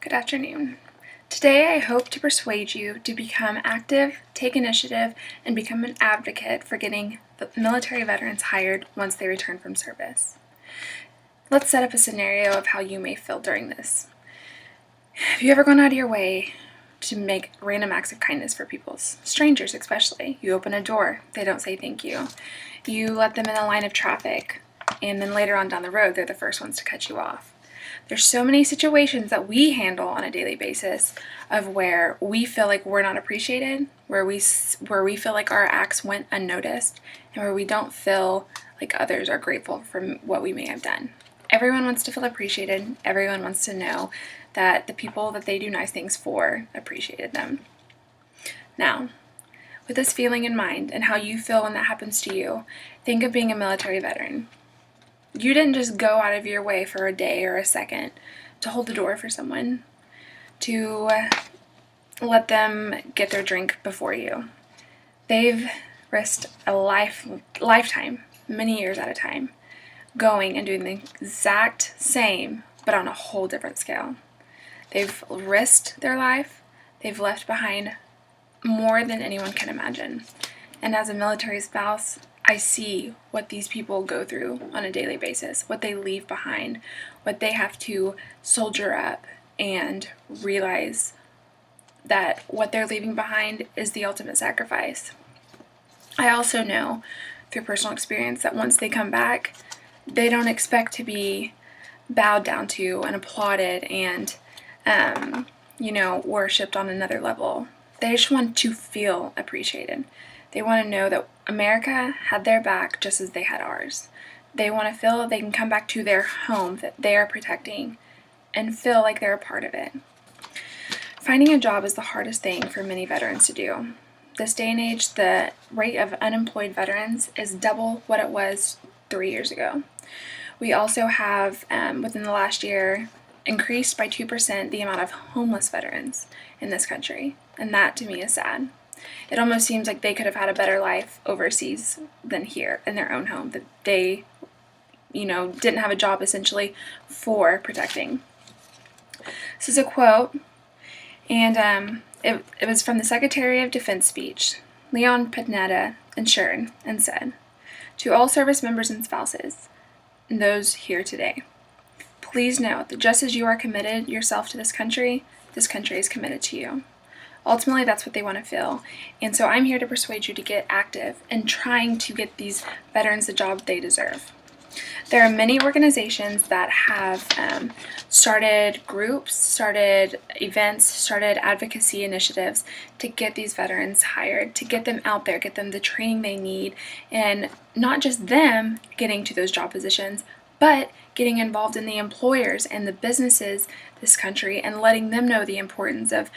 Good afternoon. Today I hope to persuade you to become active, take initiative, and become an advocate for getting military veterans hired once they return from service. Let's set up a scenario of how you may feel during this. Have you ever gone out of your way to make random acts of kindness for people, strangers especially? You open a door, they don't say thank you. You let them in a line of traffic, and then later on down the road, they're the first ones to cut you off. There's so many situations that we handle on a daily basis of where we feel like we're not appreciated, where we feel like our acts went unnoticed, and where we don't feel like others are grateful for what we may have done. Everyone wants to feel appreciated. Everyone wants to know that the people that they do nice things for appreciated them. Now, with this feeling in mind and how you feel when that happens to you, think of being a military veteran. You didn't just go out of your way for a day or a second to hold the door for someone, to let them get their drink before you. They've risked a lifetime, many years at a time, going and doing the exact same, but on a whole different scale. They've risked their life. They've left behind more than anyone can imagine. And as a military spouse, I see what these people go through on a daily basis, what they leave behind, what they have to soldier up and realize that what they're leaving behind is the ultimate sacrifice. I also know through personal experience that once they come back, they don't expect to be bowed down to and applauded and, worshipped on another level. They just want to feel appreciated. They want to know that America had their back just as they had ours. They want to feel that they can come back to their home that they are protecting and feel like they're a part of it. Finding a job is the hardest thing for many veterans to do. This day and age, the rate of unemployed veterans is double what it was 3 years ago. We also have, within the last year, increased by 2% the amount of homeless veterans in this country, and that to me is sad. It almost seems like they could have had a better life overseas than here in their own home, that they, didn't have a job essentially for protecting. This is a quote, and it was from the Secretary of Defense speech. Leon Panetta ensured and said, "To all service members and spouses, and those here today, please know that just as you are committed yourself to this country is committed to you." Ultimately, that's what they want to feel. And so I'm here to persuade you to get active in trying to get these veterans the job they deserve. There are many organizations that have started groups, started events, started advocacy initiatives to get these veterans hired, to get them out there, get them the training they need, and not just them getting to those job positions, but getting involved in the employers and the businesses this country and letting them know the importance of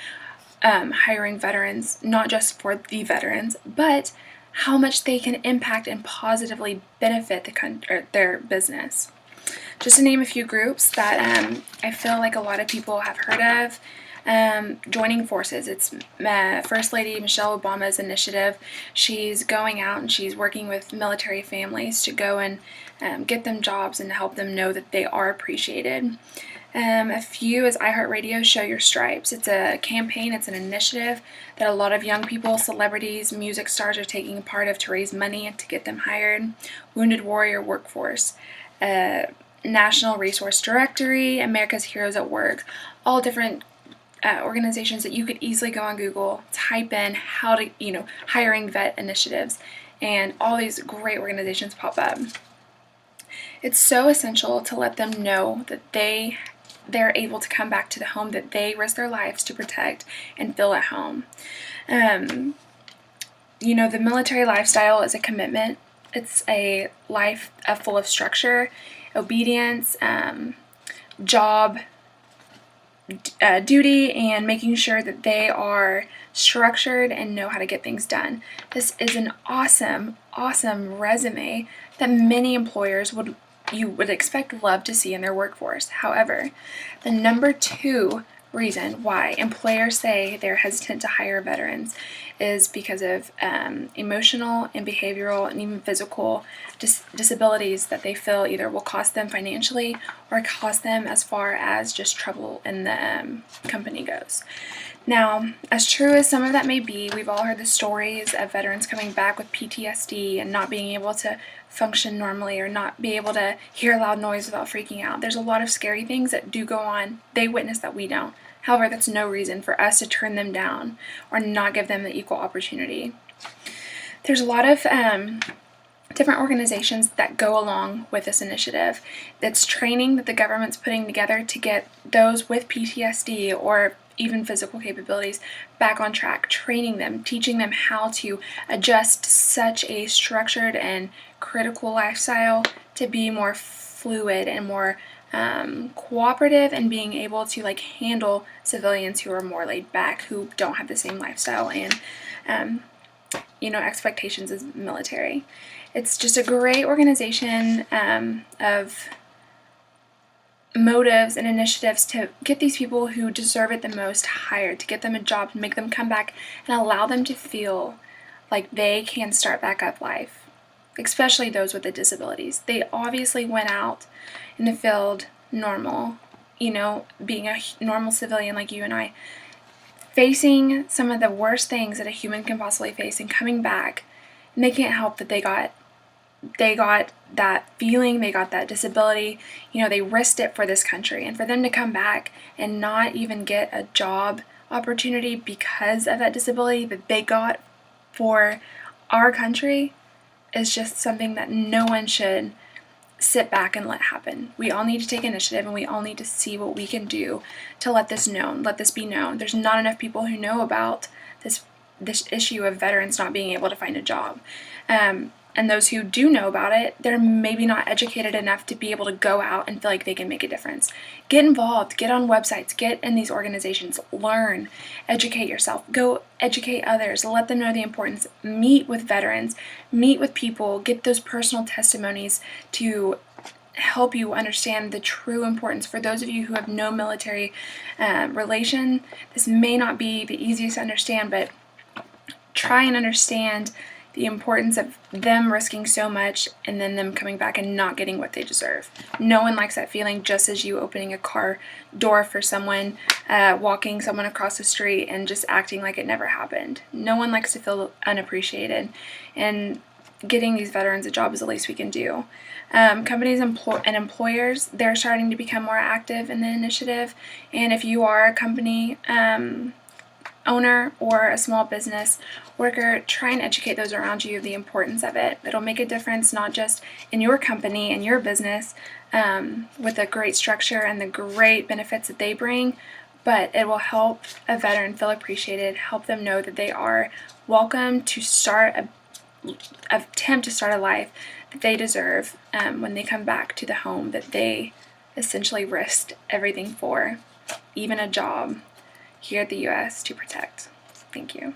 hiring veterans, not just for the veterans, but how much they can impact and positively benefit their business. Just to name a few groups that I feel like a lot of people have heard of, joining forces. It's First Lady Michelle Obama's initiative. She's going out and she's working with military families to go and get them jobs and help them know that they are appreciated. A few is iHeartRadio Show Your Stripes. It's a campaign, it's an initiative that a lot of young people, celebrities, music stars are taking a part of to raise money and to get them hired. Wounded Warrior Workforce, National Resource Directory, America's Heroes at Work, all different organizations that you could easily go on Google, type in how to, hiring vet initiatives, and all these great organizations pop up. It's so essential to let them know that they're able to come back to the home that they risk their lives to protect and feel at home. The military lifestyle is a commitment. It's a life full of structure, obedience, job, duty, and making sure that they are structured and know how to get things done. This is an awesome resume that many employers would love to see in their workforce. However, the number 2 reason why employers say they're hesitant to hire veterans is because of emotional and behavioral and even physical disabilities that they feel either will cost them financially or cost them as far as just trouble in the company goes. Now, as true as some of that may be, we've all heard the stories of veterans coming back with PTSD and not being able to function normally or not be able to hear loud noise without freaking out. There's a lot of scary things that do go on. They witness that we don't. However, that's no reason for us to turn them down or not give them the equal opportunity. There's a lot of different organizations that go along with this initiative. It's training that the government's putting together to get those with PTSD or even physical capabilities back on track, training them, teaching them how to adjust such a structured and critical lifestyle to be more fluid and more cooperative and being able to handle civilians who are more laid back, who don't have the same lifestyle and expectations as military. It's just a great organization of motives and initiatives to get these people who deserve it the most hired, to get them a job, to make them come back and allow them to feel like they can start back up life, especially those with the disabilities. They obviously went out in the field normal, being a normal civilian like you and I, facing some of the worst things that a human can possibly face and coming back, and they can't help that they got that feeling, they got that disability, they risked it for this country. And for them to come back and not even get a job opportunity because of that disability that they got for our country is just something that no one should sit back and let happen. We all need to take initiative and we all need to see what we can do to let this be known. There's not enough people who know about this issue of veterans not being able to find a job. And those who do know about it, they're maybe not educated enough to be able to go out and feel like they can make a difference. Get involved, get on websites, get in these organizations, learn, educate yourself, go educate others, let them know the importance, meet with veterans, meet with people, get those personal testimonies to help you understand the true importance. For those of you who have no military relation, this may not be the easiest to understand, but try and understand the importance of them risking so much and then them coming back and not getting what they deserve. No one likes that feeling, just as you opening a car door for someone, walking someone across the street and just acting like it never happened. No one likes to feel unappreciated, and getting these veterans a job is the least we can do. Companies and employers, they're starting to become more active in the initiative, and if you are a company owner or a small business worker, try and educate those around you of the importance of it. It'll make a difference not just in your company and your business with a great structure and the great benefits that they bring, but it will help a veteran feel appreciated, help them know that they are welcome to attempt to start a life that they deserve when they come back to the home that they essentially risked everything for, even a job here at the U.S. to protect. Thank you.